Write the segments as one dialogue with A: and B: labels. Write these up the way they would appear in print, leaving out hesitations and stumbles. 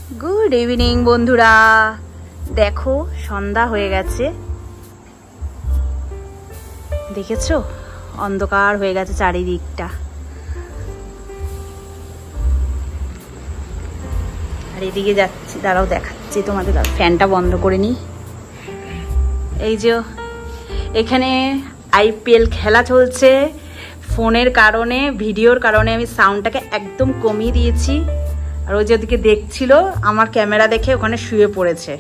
A: Good evening বন্ধুরা, দেখো সন্ধ্যা হয়ে গেছে, দেখেছো অন্ধকার হয়ে গেছে চারিদিকটা। আর এদিকে যাচ্ছি, দাঁড়াও দেখাচ্ছি তোমাদের, ফ্যানটা বন্ধ করে নি। এই যে এখানে আইপিএল খেলা চলছে, ফোনের কারণে ভিডিওর কারণে আমি সাউন্ডটাকে একদম কমিয়ে দিয়েছি। আর ওই যে ওদিকে দেখছিল আমার ক্যামেরা দেখে ওখানে শুয়ে পড়েছে,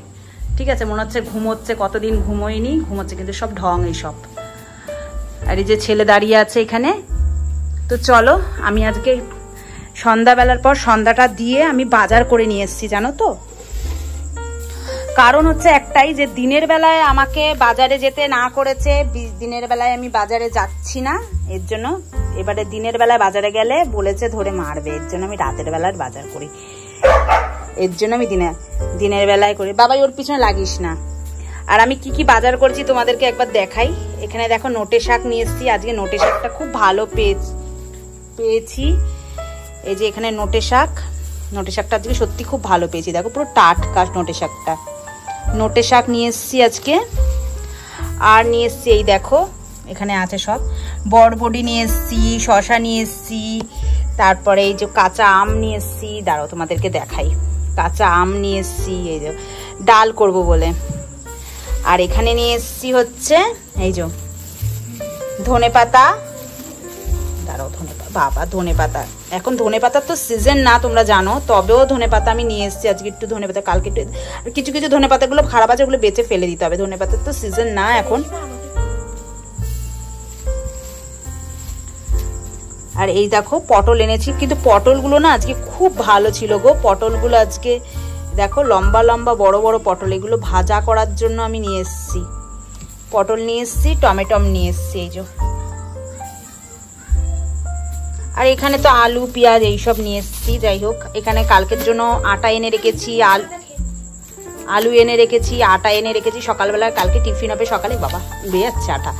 A: ঠিক আছে, মনে হচ্ছে ঘুমোচ্ছে, কতদিন ঘুমোয়নি, ঘুমোচ্ছে, কিন্তু সব ঢং এইসব। আর এই যে ছেলে দাঁড়িয়ে আছে এখানে। তো চলো, আমি আজকে সন্ধ্যাবেলার পর সন্ধ্যাটা দিয়ে আমি বাজার করে নিয়ে এসেছি, জানো তো। কারণ হচ্ছে একটাই, যে দিনের বেলায় আমাকে বাজারে যেতে না করেছে, দিনের বেলায় আমি বাজারে যাচ্ছি না, এর জন্য এবারে দিনের বেলায় বাজারে গেলে বলেছে ধরে মারবে, এর জন্য আমি রাতের বেলার বাজার করি, এর জন্য আমি দিনের বেলায় করি। বাবাই ওর পিছনে লাগিস না। আর আমি কি কি বাজার করছি তোমাদেরকে একবার দেখাই। এখানে দেখো নোটে শাক নিয়ে এসেছি, আজকে নোটে শাকটা খুব ভালো পেয়েছি। এই যে এখানে নোটে শাকটা আজকে সত্যি খুব ভালো পেয়েছি, দেখো পুরো টাটকা নোটে শাক নিয়ে এসেছি আজকে। আর নিয়ে এসেছি এই দেখো, এখানে আছে সব, বরবটি নিয়ে এসেছি, শশা নিয়ে এসেছি, তারপরে এই যে কাঁচা আম নিয়ে এসেছি, দাঁড়াও তোমাদেরকে দেখাই, কাঁচা আম নিয়ে এসেছি এই যে ডাল করব বলে। আর এখানে নিয়ে এসেছি হচ্ছে এই যে ধনেপাতা, দাঁড়াও ধনেপাতা, এখন ধনেপাতার তো সিজন না তোমরা জানো, তবেও ধনেপাতা আমি নিয়ে এসেছি আজকে, একটু ধনেপাতা, কালকে একটু, কিছু কিছু ধনেপাতাগুলো খারাপ আছে, ওগুলো বেঁচে ফেলে দিতে হবে, ধনেপাতার তো সিজন না এখন। আর এই দেখো পটল এনেছি, কিন্তু পটলগুলো না আজকে খুব ভালো ছিল গো, পটলগুলো আজকে দেখো লম্বা লম্বা বড় বড় পটল, এগুলো ভাজা করার জন্য আমি নিয়ে এসেছি। পটল নিয়ে এসেছি, টমেটম নিয়ে এসেছি এই যে। আর এখানে তো আলু পেঁয়াজ এইসব নিয়ে এসেছি। যাই হোক, এখানে কালকের জন্য আটা এনে রেখেছি, আলু এনে রেখেছি, আটা এনে রেখেছি, সকালবেলা কালকে টিফিন হবে, সকালে বাবা উড়ে যাচ্ছে আটা,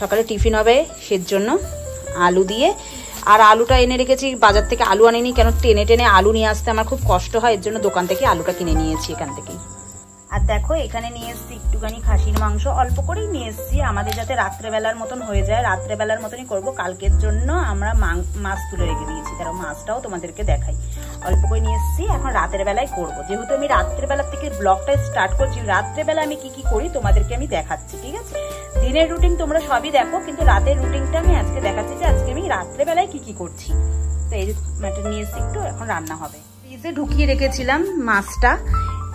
A: সকালে টিফিন হবে সেজন্য আলু দিয়ে। আর আলুটা এনে রেখেছি, বাজার থেকে আলু আনিনি, কেন টেনে টেনে আলু নিয়ে আসতে আমার খুব কষ্ট হয়, এর জন্য দোকান থেকে আলুটা কিনে নিয়েছি এখান থেকেই। আর দেখো এখানে নিয়ে এসেছি একটুখানি খাসির মাংস, অল্প করেই নিয়ে এসেছি, আমাদের যাতে রাত্রেবেলার মতন হয়ে যায়, রাত্রেবেলার মতনই করব। কালকের জন্য আমরা মাছ তুলে রেখে দিয়েছি, তারা মাছটাও তোমাদেরকে দেখাই, অল্প করে নিয়ে এসেছি, এখন রাতের বেলায় করব। যেহেতু আমি রাত্রেবেলা থেকে ব্লগটা স্টার্ট করছি, রাত্রেবেলা আমি কি কি করি তোমাদেরকে আমি দেখাচ্ছি, ঠিক আছে। দিনের রুটিন তোমরা সবই দেখো, কিন্তু রাতের রুটিনটা আমি আজকে দেখাচ্ছি, যে আজকে আমি রাত্রেবেলায় কি কি করছি। তো এই মাছটা নিয়ে এসেছি, একটু এখন রান্না হবে। ফ্রিজে ঢুকিয়ে রেখেছিলাম মাছটা,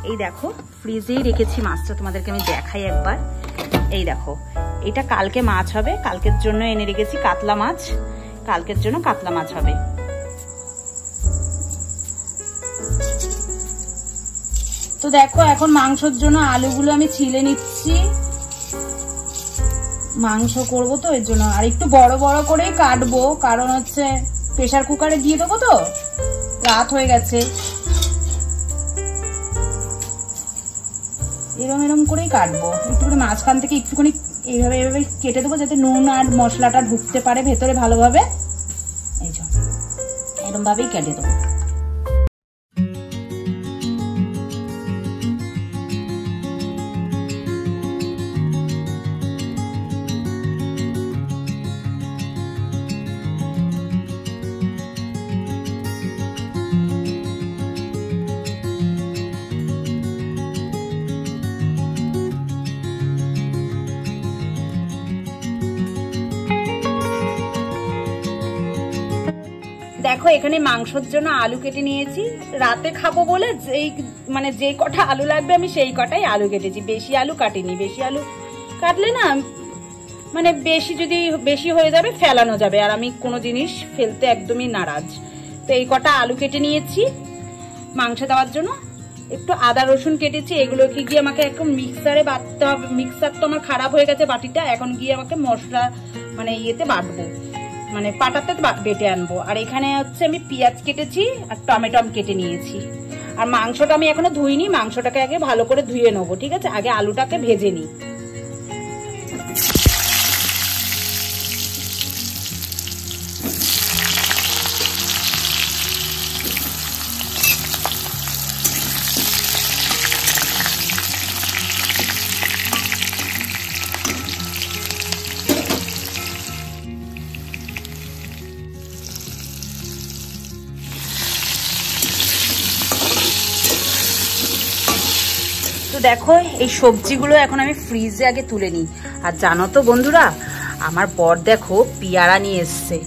A: এই দেখো ফ্রিজেই রেখেছি মাছটা, তোমাদেরকে আমি দেখাই একবার। এই দেখো, এটা কালকে মাছ হবে, কালকের জন্য এনে রেখেছি কাতলা মাছ, কালকের জন্য কাতলা মাছ হবে। তো দেখো এখন মাংসের জন্য আলুগুলো আমি ছিলে নিচ্ছি, মাংস করব তো এর জন্য। আর একটু বড় বড় করেই কাটবো, কারণ হচ্ছে প্রেসার কুকারে দিয়ে দেবো, তো রাত হয়ে গেছে, এরম এরম করেই কাটবো, একটুখানি মাঝখান থেকে একটুখানি এইভাবে এইভাবে কেটে দেবো, যাতে নুন আর মশলাটা ঢুকতে পারে ভেতরে ভালোভাবে, এই যে এরম ভাবেই কেটে দেবো। দেখো এখানে মাংসের জন্য আলু কেটে নিয়েছি, রাতে খাবো বলে যে কটা আলু লাগবে আমি সেই কটাই আলু কেটেছি, বেশি আলু কাটিনি, বেশি আলু কাটলে না মানে বেশি হয়ে যাবে, ফেলানো যাবে, আর আমি কোনো জিনিস ফেলতে একদমই নারাজ। তো এই কটা আলু কেটে নিয়েছি মাংস দেওয়ার জন্য। একটু আদা রসুন কেটেছি, এগুলোকে গিয়ে আমাকে এখন মিক্সারে বাটতে হবে, মিক্সার তো আমার খারাপ হয়ে গেছে বাটিটা, এখন গিয়ে আমাকে মশলা ইয়েতে বাটবো, পাটাতে বেটে আনবো। আর এখানে হচ্ছে আমি পেঁয়াজ কেটেছি আর টমেটো কেটে নিয়েছি। আর মাংসটা আমি এখনো ধুইনি, মাংসটাকে আগে ভালো করে ধুয়ে নেবো, ঠিক আছে, আগে আলুটাকে ভেজে নিই। দেখো এই সবজিগুলো এখন আমি ফ্রিজে আগে তুলে নিই। আর জানো তো বন্ধুরা, আমার বর দেখো পেয়ারা নিয়ে এসছে।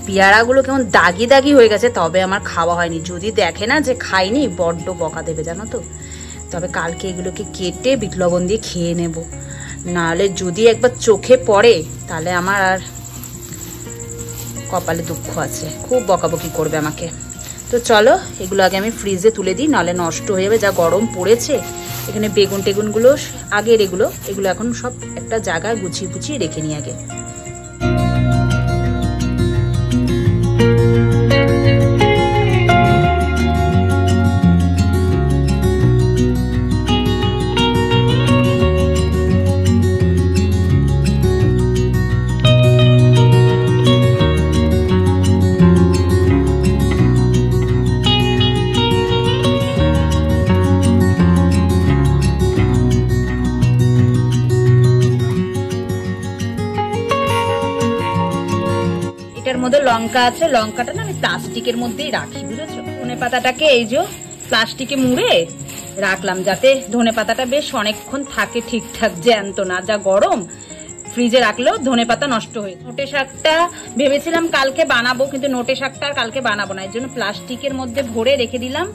A: পেয়ারাগুলো কেমন দাগি দাগি হয়ে গেছে, তবে আমার খাওয়া হয়নি। যদি দেখে না যে খাইনি বড্ড বকা দেবে জানো তো। তবে কালকে এগুলোকে কেটে বিট লবণ দিয়ে খেয়ে নেব, নাহলে যদি একবার চোখে পড়ে তাহলে আমার আর কপালে দুঃখ আছে, খুব বকাবকি করবে আমাকে। তো চলো এগুলো আগে আমি ফ্রিজে তুলে দিই, নাহলে নষ্ট হয়ে যাবে। যা গরম পড়েছে, এখানে বেগুন টেগুনগুলো আগের এগুলো এখন সব একটা জায়গায় গুছিয়ে গুছিয়ে রেখে নিই আগে। মধ্যে লঙ্কা আছে, লঙ্কাটা না আমি প্লাস্টিকের মধ্যেই রাখি, বুঝেছো। ধনে পাতাটাকে এই যে প্লাস্টিকে মুড়ে রাখলাম, যাতে ধনে পাতাটা বেশ অনেকক্ষণ থাকে ঠিকঠাক, জ্যান্ত না। যা গরম, ফ্রিজে রাখলেও ধনে পাতা নষ্ট হয়ে। নোটে শাকটা ভেবেছিলাম কালকে বানাবো, কিন্তু নোটে শাকটা আর কালকে বানাবো না, এর জন্য প্লাস্টিকের মধ্যে ভরে রেখে দিলাম,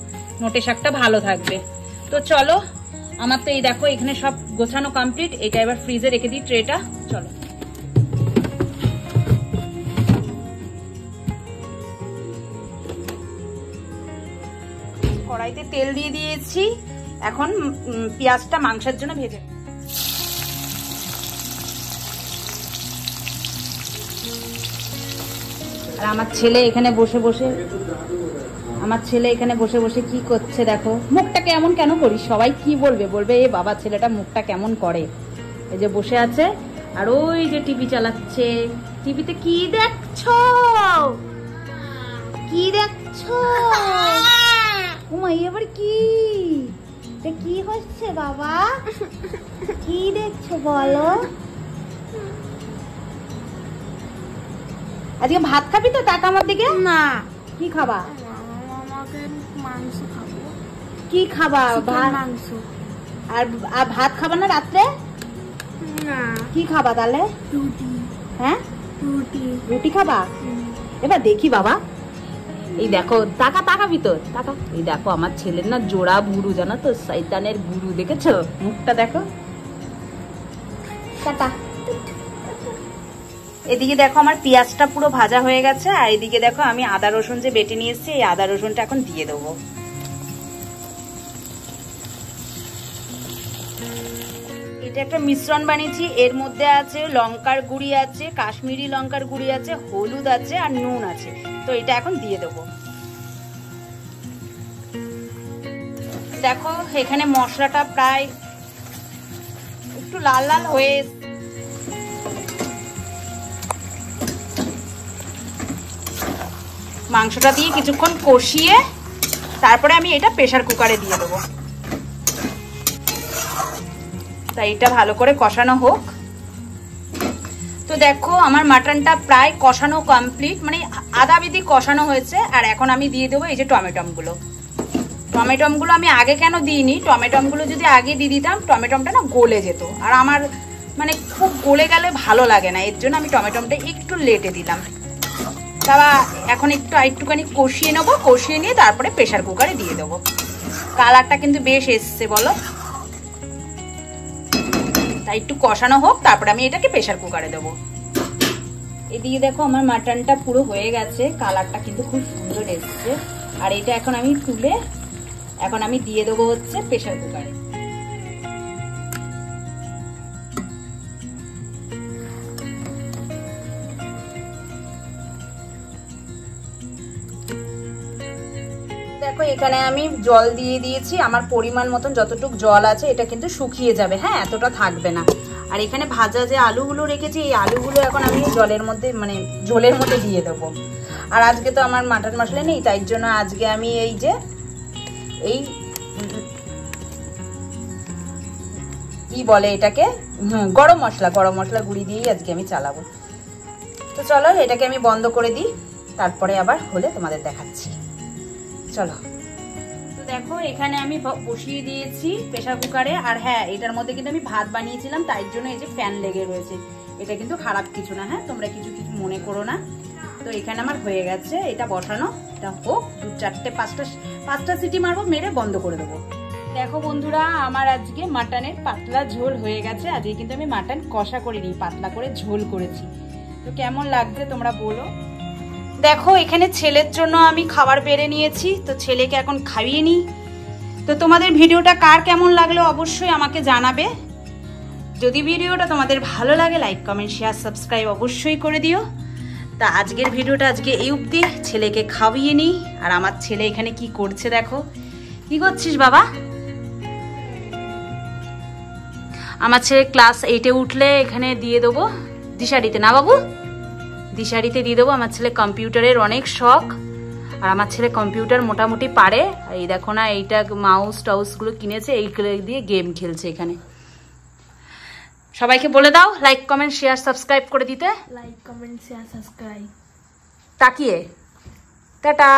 A: নোটে শাকটা ভালো থাকবে। তো চলো, আমার তো এই দেখো এখানে সব গোছানো কমপ্লিট। এটা এবার ফ্রিজে রেখে দিই ট্রেটা। চলো কড়াইতে তেল দিয়ে দিয়েছি, এখন পেঁয়াজটা মাংসের জন্য ভেজে। আর আমার ছেলে এখানে বসে বসে কি করছে দেখো। মুখটা কেমন কেন করিস, সবাই কি বলবে এ বাবা ছেলেটা মুখটা কেমন করে। এই যে বসে আছে আর ওই যে টিভি চালাচ্ছে। টিভিতে কি দেখছো? এবার কি হচ্ছে বাবা? কি দেখছো বলো? আজকে ভাত খাবি তো? টাকা আমার দিকে না। কি খাবা? মাংস খাবো। কি খাবা? মাংস। আর ভাত খাবা না রাত্রে? না। কি খাবা তাহলে? রুটি। হ্যাঁ, রুটি খাবা। এবার দেখি বাবা, এই দেখো তাকাবি তো, তাকা। এই দেখো আমার ছেলের না জোড়া বুড়ু, জানো তো, শয়তানের বুড়ু, দেখেছো মুখটা দেখো। টাটা। এদিকে দেখো আমার পেঁয়াজটা পুরো ভাজা হয়ে গেছে, আর এদিকে দেখো আমি আদা রসুন যে বেটে নিয়ে এসেছি, এই আদা রসুনটা এখন দিয়ে দেবো। এটা একটা মিশ্রণ বানিয়েছি, এর মধ্যে আছে লঙ্কার গুঁড়ি আছে, কাশ্মীরি লঙ্কার গুঁড়ি আছে, হলুদ আছে আর নুন আছে। তো এটা এখন দিয়ে দেবো। দেখো এখানে মশলাটা প্রায় একটু লাল লাল হয়ে, মাংসটা দিয়ে কিছুক্ষণ কষিয়ে তারপরে আমি এটা প্রেসার কুকারে দিয়ে দেবো। তাই এটা ভালো করে কষানো হোক। তো দেখো আমার মাটনটা প্রায় কষানো কমপ্লিট, মানে আধা বিধি কষানো হয়েছে। আর এখন আমি দিয়ে দেবো এই যে টমেটোগুলো। টমেটোগুলো আমি আগে কেন দিইনি, টমেটোগুলো যদি আগে দিয়ে দিতাম টমেটোটা না গলে যেত, আর আমার মানে খুব গলে গেলে ভালো লাগে না, এর জন্য আমি টমেটোটা একটু লেটে দিলাম। তারপর এখন একটুখানি কষিয়ে নেবো, কষিয়ে নিয়ে তারপরে প্রেসার কুকারে দিয়ে দেবো। কালারটা কিন্তু বেশ এসছে বলো, তাই একটু কষানো হোক, তারপরে আমি এটাকে প্রেসার কুকারে দেবো। এদিকে দেখো আমার মাটনটা পুরো হয়ে গেছে, কালারটা কিন্তু খুব সুন্দর এসছে। আর এটা এখন আমি তুলে এখন আমি দিয়ে দেবো হচ্ছে প্রেসার কুকারে। দেখো এখানে আমি জল দিয়ে দিয়েছি, আমার পরিমাণ মতন যতটুকু জল আছে এটা কিন্তু শুকিয়ে যাবে, হ্যাঁ এতটা থাকবে না। আর এখানে ভাজা যে আলুগুলো রেখেছি, এই আলুগুলো এখন আমি জলের মধ্যে মানে ঝোলের মধ্যে দিয়ে দেবো। আর আজকে তো আমার মাটন মশলা নেই, তাই জন্য আজকে আমি এই যে কি বলে এটাকে, গরম মশলা গুঁড়ি দিয়েই আজকে আমি চালাবো। তো চলো এটাকে আমি বন্ধ করে দিই, তারপরে আবার হলে তোমাদের দেখাচ্ছি। চলো। তো দেখো এখানে আমি বসিয়ে দিয়েছি প্রেসার কুকারে। আর হ্যাঁ, এটার মধ্যে কিন্তু আমি ভাত বানিয়েছিলাম, তাই জন্য এই যে ফ্যান লেগে রয়েছে। এটা কিন্তু খারাপ কিছু না, হ্যাঁ, তোমরা কিছু মনে করো না। তো এখানে আমার হয়ে গেছে এটা বসানো। এটা হোক, 2, 4, 5টা সিটি মারবো, মেরে বন্ধ করে দেবো। দেখো বন্ধুরা, আমার আজকে মাটনের পাতলা ঝোল হয়ে গেছে। আজকে কিন্তু আমি মাটন কষা করিনি, পাতলা করে ঝোল করেছি। তো কেমন লাগছে তোমরা বলো। দেখো এখানে ছেলের জন্য আমি খাবার বেড়ে নিয়েছি, তো ছেলেকে এখন খাইয়ে নিই। তো তোমাদের ভিডিওটা কার কেমন লাগলো অবশ্যই আমাকে জানাবে। যদি ভিডিওটা তোমাদের ভালো লাগে, লাইক, কমেন্ট, শেয়ার, সাবস্ক্রাইব অবশ্যই করে দিও। তা আজকের ভিডিওটা আজকে এই অবধি। ছেলেকে খাইয়ে নিই। আর আমার ছেলে এখানে কি করছে দেখো। কি করছিস বাবা? আমার ছেলে ক্লাস 8-এ উঠলে এখানে দিয়ে দেবো দিশারিতে, না বাবু? দিশারিতে দিয়ে দেবো। আমার ছেলে কম্পিউটারের অনেক শখ, আর আমার ছেলে কম্পিউটার মোটামুটি পারে। এই দেখো না, এইটা মাউস টাউসগুলো কিনেছে, এইগুলো দিয়ে গেম খেলছে এখানে। সবাইকে বলে দাও লাইক, কমেন্ট, শেয়ার, সাবস্ক্রাইব করে দিতে।
B: Like, comment, share, subscribe.
A: তাকিয়ে টাটা।